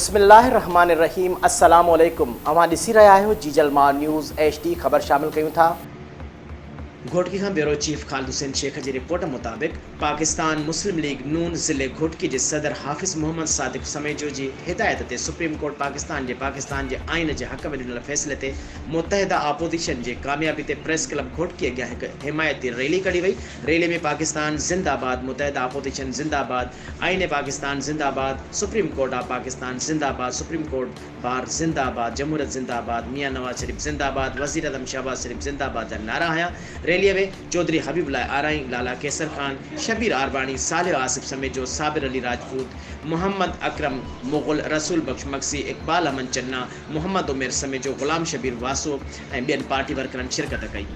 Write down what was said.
बिस्मिल्लाहिर्रहमानिर्रहीम। अस्सलामुअलैकुम। अवां ॾिसी रहिया आहियो जीजलमा न्यूज़ HD। ख़बर शामिल कयूं था। घोटकी खां ब्यूरो चीफ ख़ालिद हुसैन शेख जी रिपोर्ट मुताबिक़ पाकिस्तान मुस्लिम लीग नून ज़िले घोटकी के सदर हाफ़िज़ मोहम्मद सादिक समेजो जी हिदायत ते सुप्रीम कोर्ट पाकिस्तान के आइन के हक़ में ॾिनल फ़ैसिले ते मुतहदा अपोजिशन के कामयाबी ते प्रेस क्लब घोटकी अॻियां हिकु हिमायती रैली कढी वई। रैली में पाकिस्तान जिंदाबाद, मुतहदा अपोजिशन जिंदाबाद, आइन पाकिस्तान जिंदाबाद, सुप्रीम कोर्ट ऑफ पाकिस्तान जिंदाबाद, सुप्रीम कोर्ट बार जिंदाबाद, जमहूरियत जिंदाबाद, मियाँ नवाज शरीफ जिंदाबाद, वज़ीर आज़म शहबाज शरीफ जिंदाबाद जा नारा हया। रैली में चौधरी हबीबुल्लाह आराई, लाला केसर खान, शबीर आरबानी, सालिह आसिफ समेजो, साबिर अली राजपूत, मोहम्मद अकरम मुग़ल, रसूल बख्श मक्सी, इकबाल अमन चन्ना, मोहम्मद उमेर समेजो, गुलाम शबीर वासो ऐं ॿियनि पार्टी वर्करनि शिरकत कई।